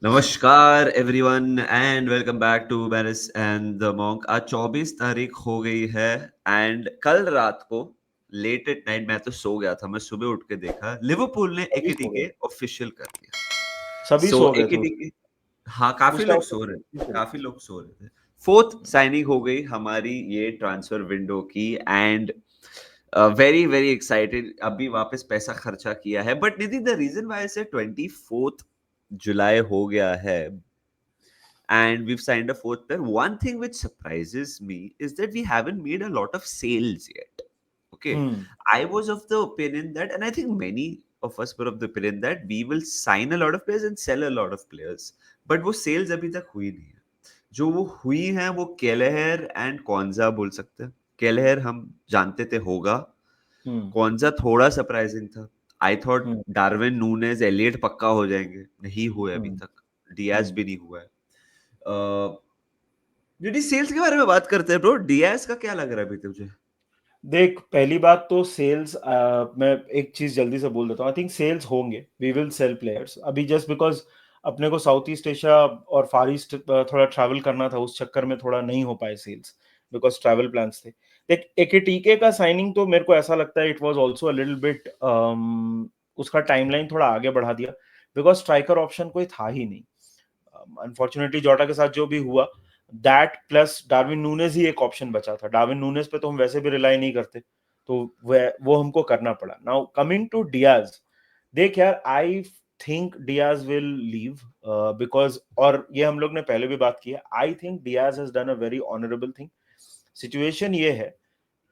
नमस्कार everyone and welcome back to Barris and the monk. आज 24 तारीख हो गई है एंड कल रात को लेट एट नाइट मैं तो सो गया था। मैं सुबह उठ के देखा लिवरपूल ने सभी सो एकेटीके गए। ऑफिशियल कर दिया। सभी सो सो गए थे एकेटीके, हाँ काफी उस लोग टाइम पे सो रहे सभी थे, सो काफी गए लोग सो रहे थे। फोर्थ साइनिंग हो गई हमारी ये ट्रांसफर विंडो की एंड वेरी वेरी एक्साइटेड। अभी वापस पैसा खर्चा किया है but Nidhi the reason why से 24 जुलाई हो गया है and we've signed a fourth player. One thing which surprises me is that we haven't made a lot of sales yet. Okay, hmm. I was of the opinion that, and I think many of us were of the opinion that we will sign a lot of players and sell a lot of players. But वो sales अभी तक हुई नहीं है। जो वो हुई है वो केलेहर एंड कौनजा बोल सकते हैं। केलेहर हम जानते थे होगा, हम्म। कौनजा थोड़ा सरप्राइजिंग था। I thought hmm. Darwin Nunez Elliott पक्का हो जाएंगे, नहीं हुए अभी हम्म। तक। डियाज हम्म। भी नहीं हुआ है। जी सेल्स के बारे में बात करते हैं ब्रो। डियाज का क्या लग रहा है अभी तुझे? देख, पहली बात तो सेल्स, मैं एक चीज जल्दी से बोल देता हूँ। आई थिंक सेल्स होंगे, वी विल सेल प्लेयर्स। अभी जस्ट बिकॉज अपने को साउथ ईस्ट एशिया और फार ईस्ट थोड़ा ट्रैवल करना था, उस चक्कर में थोड़ा नहीं हो पाए सेल्स, बिकॉज ट्रैवल प्लान्स थे। देख, एकेटीके का साइनिंग तो मेरे को ऐसा लगता है it was also a little bit, उसका टाइमलाइन थोड़ा आगे बढ़ा दिया, बिकॉज स्ट्राइकर ऑप्शन कोई था ही नहीं। अनफॉर्चुनेटली जोटा के साथ जो भी हुआ, दैट प्लस डार्विन नूनेज ही एक ऑप्शन बचा था। डार्विन नूनेज पे तो हम वैसे भी रिलाई नहीं करते, तो वो हमको करना पड़ा। नाउ कमिंग टू डियाज, देख यार, आई think Diaz will leave, because, और ये हम लोग ने पहले भी बात की है, I think Diaz has done a very honourable thing. Situation ये है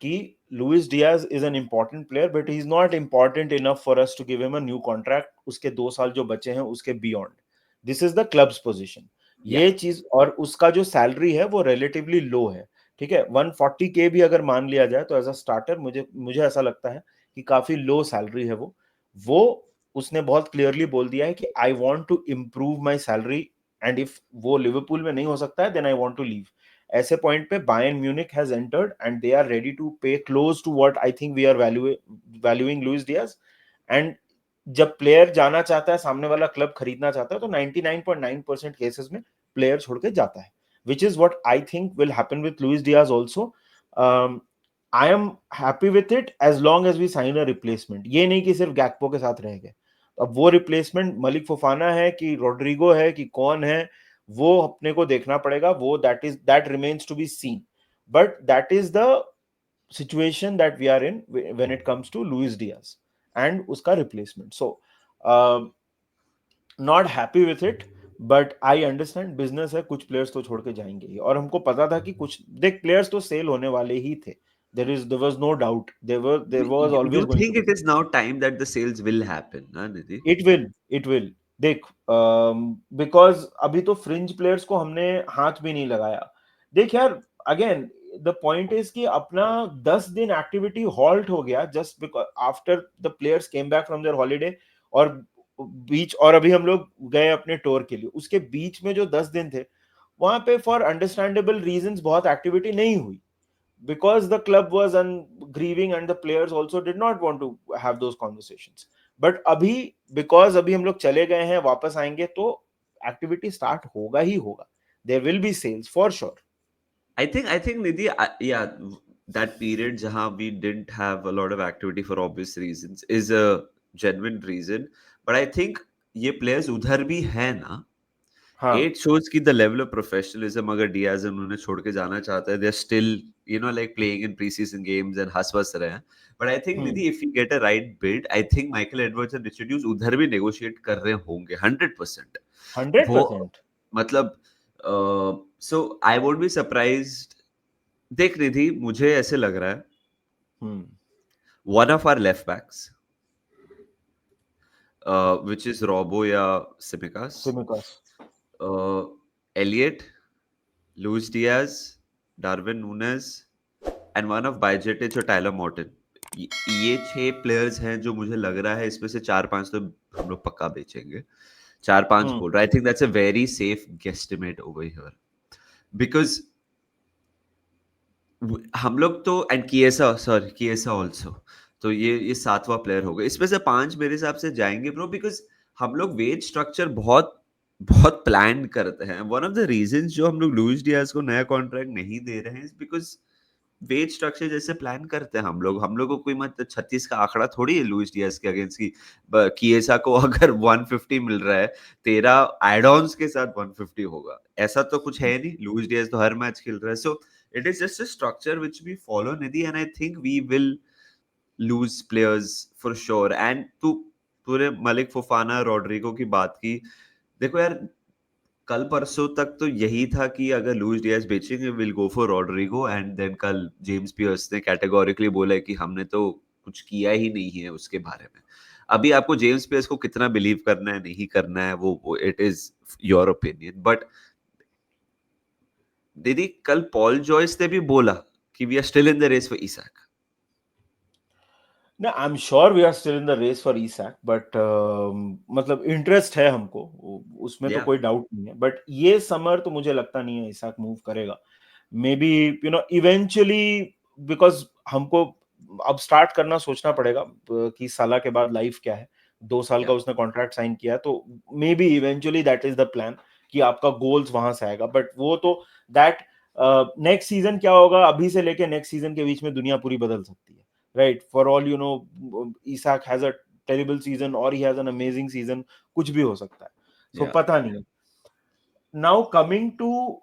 कि Luis Diaz is an important player, but he is not important enough for us to give him a new contract उसके 2 साल जो बचे हैं उसके beyond. This is the club's position, या ये चीज। और उसका जो सैलरी है वो रिलेटिवली लो है। ठीक है, 140K भी अगर मान लिया जाए तो एज अ स्टार्टर मुझे मुझे ऐसा लगता है कि काफी लो सैलरी है वो उसने बहुत क्लियरली बोल दिया है कि I want to improve my salary, and if वो लिवरपूल में नहीं हो सकता है then I want to leave. ऐसे पॉइंट पे Bayern Munich has entered and they are ready to pay close to what I think we are valuing Luis Diaz. And जब player जाना चाहता है, सामने वाला क्लब खरीदना चाहता है, तो 99.9% केसेस में प्लेयर छोड़ के जाता है, which is what I think will happen with Luis Diaz also. I am happy with it as long as we sign a replacement. ये नहीं कि सिर्फ गैक्पो के साथ रह गए। अब वो रिप्लेसमेंट मलिक फोफाना है कि रोड्रिगो है कि कौन है, वो अपने को देखना पड़ेगा। वो that remains to be seen, but that is the situation that we are in when it comes to Luis Diaz and उसका replacement. So not happy with it, but I understand business है, कुछ players तो छोड़ के जाएंगे ही, और हमको पता था कि कुछ देख players तो सेल होने वाले ही थे। There was no doubt, there was you always going to think be it sale. is now time that the sales will happen, huh, Nidhi? It will देख, बिकॉज अभी तो फ्रिंज प्लेयर्स को हमने हाथ भी नहीं लगाया। देख यार, अगेन द पॉइंट इज कि अपना 10 दिन एक्टिविटी हॉल्ट हो गया just because after the players came back from their holiday, और बीच, और अभी हम लोग गए अपने टूर के लिए, उसके बीच में जो 10 दिन थे वहां पे फॉर अंडरस्टैंडेबल रीजंस बहुत एक्टिविटी नहीं हुई, because the club was grieving and the players also did not want to have those conversations. But अभी, because अभी हम लोग चले गए हैं, वापस आएंगे तो एक्टिविटी स्टार्ट होगा ही होगा। There will be sales for sure. I think Nidhi, yeah, that period जहाँ we didn't have a lot of activity for obvious reasons is a genuine reason. But I think ये players उधर भी है ना, हाँ। it shows कि the level of professionalism अगर Diaz उन्होंने छोड़ के जाना चाहता है, they're still like playing in preseason games and हंस वस रहे हैं। But I think hmm. Nidhi, if we get a right bid, I think Michael Edwards and Richard Hughes उधर भी negotiate कर रहे होंगे 100%। हंड्रेड वो परसेंट मतलब so I would be surprised. देख निधि मुझे ऐसे लग रहा है hmm. One of our left backs which is Robo या Simicas, Tsimikas. Elliot, Luis Diaz, Darwin Núñez and one of Bajcetic और टाइलर मॉर्टन। ये 6 प्लेयर्स हैं जो मुझे लग रहा है इसमें से 4-5 तो हम लोग पक्का बेचेंगे। 4-5 हम्म। बोल रहा, I think that's a very safe guesstimate over here because हम लोग तो एंड किएसा, सॉरी किएसा ऑल्सो, तो ये 7वां प्लेयर होगा। इसमें से 5 मेरे हिसाब से जाएंगे ब्रो, बिकॉज हम लोग वेज स्ट्रक्चर बहुत बहुत प्लान करते हैं। वन ऑफ द रीजंस जो हम लोग लुइस डियाज को नया कॉन्ट्रैक्ट नहीं दे रहे हैं बिकॉज वेज स्ट्रक्चर जैसे प्लान करते हैं हम लोग को कोई मत 36 का आंकड़ा थोड़ी है लुइस डियाज के अगेंस्ट की। किएसा को अगर 150 मिल रहा है, तेरा एड ऑन्स के साथ 150 होगा, ऐसा तो कुछ है नहीं। लुइस डियाज तो हर मैच खेल रहा है, so it is just a structure which we follow Nidhi, and I think we will lose players for sure. And तू तूने मलिक फोफाना रॉड्रिगो की बात की, देखो यार, कल परसों तक तो यही था कि अगर लुइस डियाज बेचेंगे will go for Rodrygo, and then कल जेम्स पियर्स ने कैटेगोरिकली बोला है कि हमने तो कुछ किया ही नहीं है उसके बारे में। अभी आपको जेम्स पियर्स को कितना बिलीव करना है नहीं करना है वो it is your opinion, but दीदी कल पॉल जॉयस ने भी बोला कि we are still in the race for Isak. ना, I am sure we are still in the race for Isak, but मतलब इंटरेस्ट है हमको, उसमें तो या कोई डाउट नहीं है, बट ये समर तो मुझे लगता नहीं है ईसैक मूव करेगा। मे बी इवेंचुअली, बिकॉज हमको अब स्टार्ट करना सोचना पड़ेगा कि साला के बाद लाइफ क्या है। 2 साल का या उसने कॉन्ट्रैक्ट साइन किया, तो may be eventually that is the plan कि आपका गोल्स वहां से आएगा, बट वो तो दैट नेक्स्ट सीजन क्या होगा अभी से लेके नेक्स्ट सीजन के बीच में दुनिया पूरी बदल सकती है, right? For all you know, Isak has a terrible season और he has an amazing season, कुछ भी हो सकता है, सो या पता नहीं। नाउ कमिंग टू,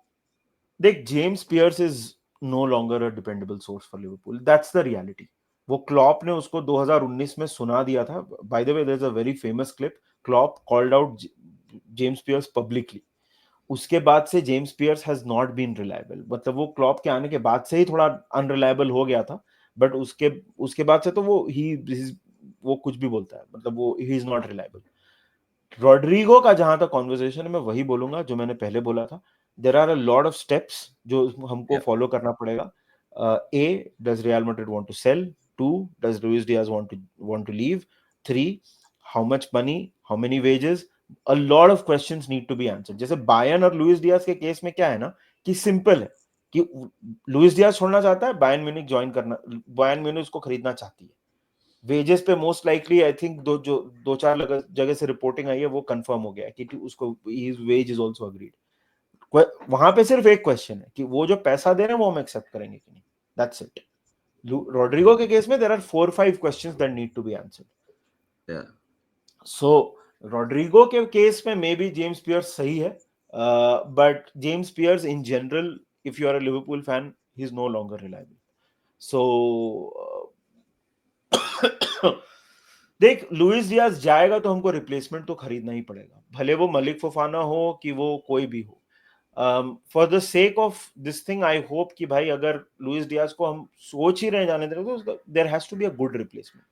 देख, James Pearce is no longer a dependable source for Liverpool, that's the reality. वो क्लॉप ने उसको 2019 में सुना दिया था। By the way, there is a very famous clip, Klopp called out James Pearce publicly. उसके बाद से James Pearce has not been reliable, मतलब वो क्लॉप के आने के बाद से ही थोड़ा अनरिलायबल हो गया था, बट उसके उसके बाद से तो वो कुछ भी बोलता है, मतलब वो ही इज नॉट रिलायबल। रॉड्रिगो का जहां तक कॉन्वर्सेशन है, मैं वही बोलूंगा जो मैंने पहले बोला था। There are a lot of steps जो हमको या फॉलो करना पड़ेगा। A, does Real Madrid want to sell? Two, does Luis Diaz want to leave? Three, how much money, how many wages? A lot of questions need to be answered. जैसे Bayern और Luis Diaz के case में क्या है ना, कि simple है कि लुइस डियाज छोड़ना चाहता है, बायर्न म्यूनिख ज्वाइन करना, बायर्न म्यूनिख उसको खरीदना चाहती है। वेजेस पे मोस्ट लाइकली आई थिंक दो चार जगह से रिपोर्टिंग आई है, वो कंफर्म हो गया है कि उसको his veg is also agreed. वहां पे सिर्फ एक क्वेश्चन है कि वो जो पैसा दे रहे हैं वो हम एक्सेप्ट करेंगे कि नहीं, दैट्स इट। रॉड्रिगो के केस में there are 4-5 questions that need to be answered. या सो रॉड्रिगो के केस में मे बी जेम्स पियर्स सही है, but James Pearce in general, if you are a Liverpool fan, he is no longer reliable. So देख, Luis Diaz जाएगा तो हमको replacement तो खरीदना ही पड़ेगा, भले वो मलिक फोफाना हो कि वो कोई भी हो। For the sake of this thing, I hope कि भाई अगर लुइस डियाज को हम सोच ही रहे जाने दे रहे, तो there has to be a good replacement.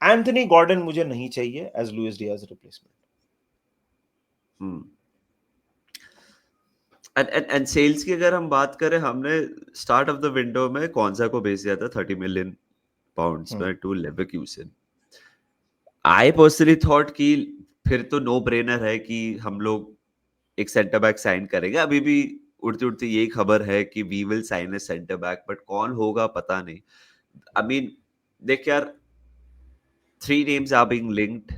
Anthony Gordon मुझे नहीं चाहिए as Luis Diaz replacement. And sales की अगर हम बात करें, हमने स्टार्ट ऑफ द विंडो में कौनसा को भेज दिया था 30 मिलियन पाउंड्स में to Leverkusen. I personally thought कि फिर तो नो ब्रेनर है कि हम लोग एक सेंटर बैक साइन करेंगे। अभी भी उड़ती उड़ती यही खबर है कि we will sign a centre back, but कौन होगा पता नहीं। आई मीन देख यार, three names are being linked.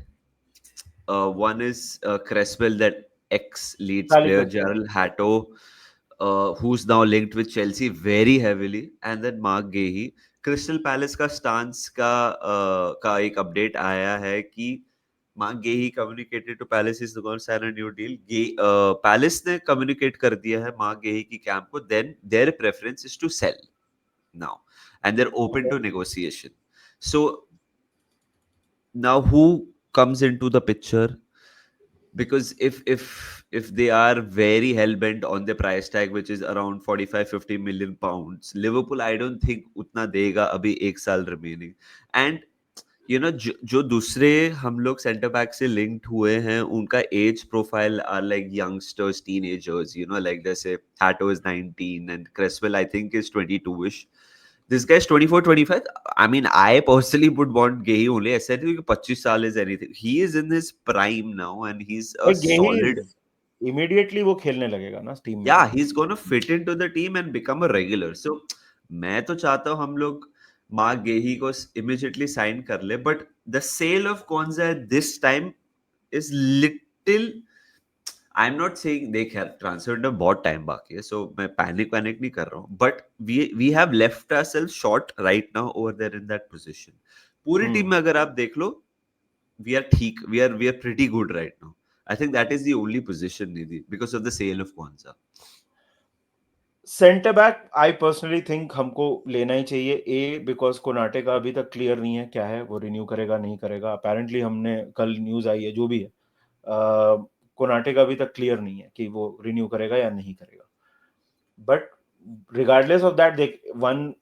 One is Cresswell, that ex-Leeds Charlie player, Cresswell. Gerald Hatto, who's now linked with Chelsea very heavily, and then Mark Gahey. Crystal Palace का stance का एक update आया है कि Marc Guehi communicated to Palace is going to sign a new deal. Palace ने communicate कर दिया है मार्क गेही की कैंप को, then their preference is to sell now, and they're open Okay. to negotiation. So now who comes into the picture? Because if they are very hell bent on the price tag which is around 45-50 million pounds, Liverpool I don't think उतना देगा अभी एक साल remaining. And जो दूसरे हम लोग centre back से लिंक्ड हुए हैं उनका age profile are like youngsters, teenagers, like जैसे Hato is 19 and Cresswell I think is 22ish. This guy is 24, 25. I mean, I personally would want Gehi only. I said 25 साल is anything. He is in his prime now and he's a गेही solid. Immediately वो खेलने लगेगा ना team में, तो Yeah, he's gonna fit into the team and become a regular. So मैं तो चाहता हूँ हम लोग मार्क गेही को immediately sign कर ले, but the sale of Konza at this time is little. I am not saying, देख यार ट्रांसफर विंडो बहुत टाइम बाकी है, सो मैं पैनिक नहीं कर रहा हूँ, but we have left ourselves short right now over there in that position. पूरी टीम में अगर आप देख लो, we are ठीक, we are pretty good right now. I think that is the only position, Nidhi, because of the sale of Kwanzaa. Centre back I personally think हमको लेना ही चाहिए, ए बिकॉज कोनाटे का अभी तक क्लियर नहीं है क्या है, वो रिन्यू करेगा नहीं करेगा. अपेरेंटली हमने कल न्यूज आई है जो भी है, कोनाटे का अभी तक क्लियर नहीं है कि वो रिन्यू करेगा या नहीं करेगा. बट रिगार्डलेस ऑफ दैट, देख, one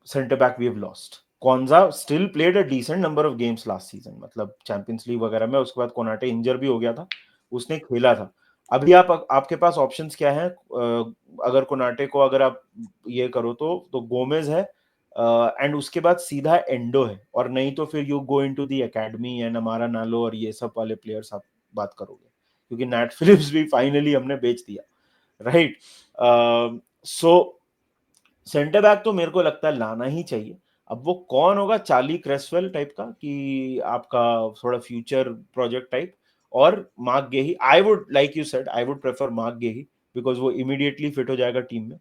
centre back we have lost. Quansah still played a decent number of games last season, मतलब चैंपियंस लीग वगैरह में. उसके बाद कोनाटे इंजर भी हो गया था, उसने खेला था. अभी आपके पास ऑप्शंस क्या हैं? अगर कोनाटे को अगर आप ये करो तो गोमेज है, एंड उसके बाद सीधा एंडो है, और नहीं तो फिर you go into the academy and अमारा नालो और ये सब वाले प्लेयर्स आप बात करोगे, क्योंकि नैट फिलिप्स भी फाइनली हमने बेच दिया, राइट? सो सेंटर बैक तो मेरे को लगता है लाना ही चाहिए. अब वो कौन होगा, चार्ली क्रेसवेल टाइप का कि आपका थोड़ा फ्यूचर प्रोजेक्ट टाइप, और Marc Guehi. I would, like you said, I would prefer Marc Guehi because वो इमीडिएटली फिट हो जाएगा टीम में.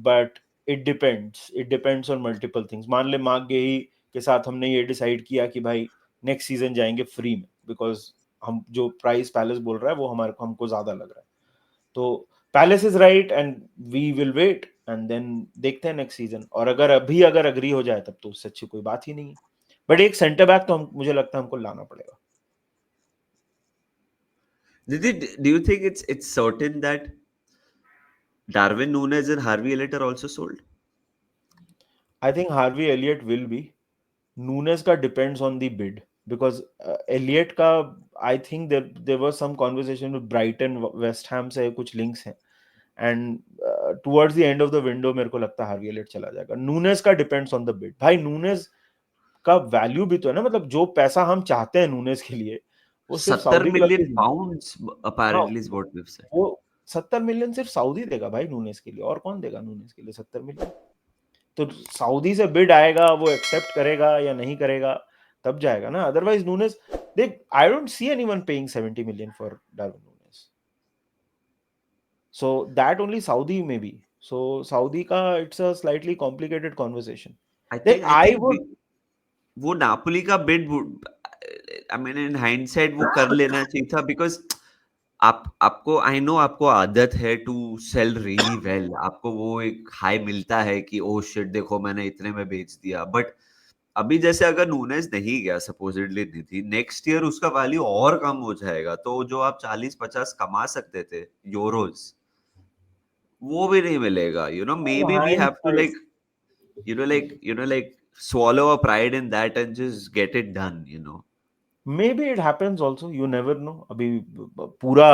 But it depends on multiple things. मान ले मार्क गेही के साथ हमने ये डिसाइड किया कि भाई नेक्स्ट सीजन जाएंगे फ्री में, बिकॉज हम जो प्राइस पैलेस बोल रहा है वो हमारे को हमको ज्यादा लग रहा है. तो Palace is right and we will wait and then देखते हैं नेक्स्ट सीजन. और अगर अग्री हो जाए तब तो उससे अच्छी कोई बात ही नहीं है. बट एक सेंटर बैक तो मुझे लगता है हमको लाना पड़ेगा. Nidhi, do you think it's certain that Darwin Núñez and Harvey Elliott are also sold? I think Harvey Elliott will be. Nunez का depends on the bid, because Elliott का I think there was some conversation with Brighton, West Ham से कुछ links हैं, and towards the end of the window मेरे को लगता है Harvey Elliott चला जाएगा. नूनेस का डिपेंड्स ऑन द बिड. भाई नूनेस का वैल्यू भी तो है ना, मतलब जो पैसा हम चाहते हैं नूनेस के लिए वो सिर्फ 70 सऊदी क्लब million ही देंगे. pounds हाँ, apparently is what we've said. वो 70 मिलियन सिर्फ सऊदी देगा भाई नूनेस के लिए, और कौन देगा नूनेस के लिए 70 मिलियन? तो सऊदी से बिड आएगा, वो एक्सेप्ट करेगा या नहीं करेगा तब जाएगा ना. अदरवाइज नूनेस, देख, I don't see anyone paying 70 million for Darwin Nunez. So that only Saudi में बी. सो सऊदी का it's a slightly complicated conversation. I देख, think I I think would, वो नापोली का bid, I mean in hindsight वो कर लेना चाहिए था, बिकॉज आपको, आई नो आपको आदत है टू सेल रियली वेल, आपको वो एक हाई मिलता है कि ओ शिट देखो मैंने इतने में बेच दिया. बट अभी जैसे अगर नूनेज नहीं गया सपोजिटली निधि, नेक्स्ट ईयर उसका वैल्यू और कम हो जाएगा, तो जो आप 40-50 कमा सकते थे यूरोज, वो भी नहीं मिलेगा. Maybe we have to hindsight, like swallow a pride in that and just get it done. May be it happens also, you never know. अभी पूरा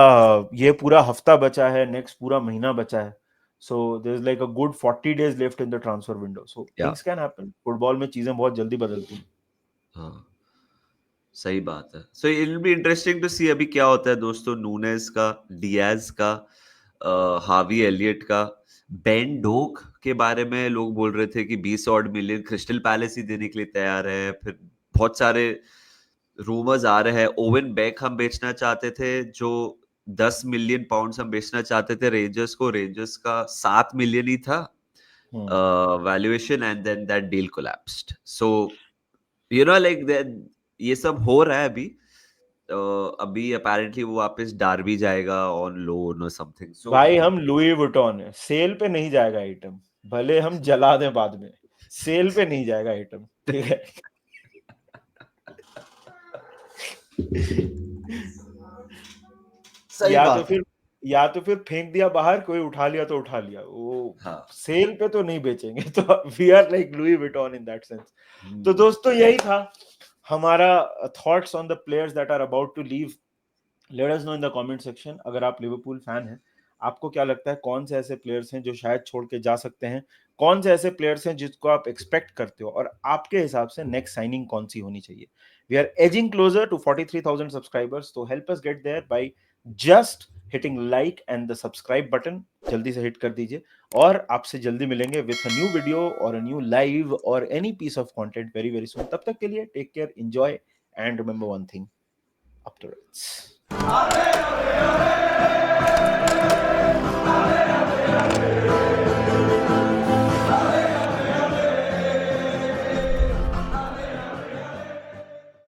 ये पूरा हफ्ता बचा है, नेक्स्ट पूरा महीना बचा है. So there is like a good 40 days left in the transfer window. So या थिंग्स कैन हैपन. फुटबॉल में चीजें बहुत जल्दी बदलती हैं. हाँ, सही बात है. So it will be interesting to see अभी क्या होता है दोस्तों. नूनेस का, डियाज का, हावी एलियट का. बेन डोक के बारे में लोग बोल रहे थे कि 20 ऑड मिलियन क्रिस्टल पैलेस ही देने के लिए तैयार है. फिर बहुत सारे रूमर्स आ रहे हैं. ओवन बेक हम बेचना चाहते थे, जो 10 मिलियन पाउंड्स हम बेचना चाहते थे रेंजर्स को. रेंजर्स का 7 मिलियन ही था valuation, and then that deal collapsed. So like ये सब हो रहा है अभी. अभी अपेरेंटली वो वापस डार्बी जाएगा ऑन लोन और समथिंग. सो भाई हम लुई वुइटन है, सेल पे नहीं जाएगा आइटम, भले हम जला दें बाद में, सेल पे नहीं जाएगा आइटम, ठीक है? सही बात है. या तो फिर फेंक दिया बाहर, कोई उठा लिया तो उठा लिया, वो हाँ. सेल पे तो नहीं बेचेंगे. तो we are like Louis Vuitton in that sense. तो दोस्तों यही था हमारा thoughts on the players that are about to leave. Let us know in the comment section. अगर आप लिवरपूल फैन हैं, आपको क्या लगता है कौन से ऐसे प्लेयर्स हैं जो शायद छोड़ के जा सकते हैं? कौन से ऐसे प्लेयर्स हैं जिसको आप एक्सपेक्ट करते हो, और आपके हिसाब से नेक्स्ट साइनिंग कौन सी होनी चाहिए? We are edging closer to 43,000 subscribers, तो help us get there by just hitting like and the subscribe button. जल्दी से हिट कर दीजिए, और आपसे जल्दी मिलेंगे विथ अ न्यू वीडियो और अ न्यू लाइव और any piece of content very very soon. तब तक के लिए take care, enjoy, and remember one thing, up the Reds.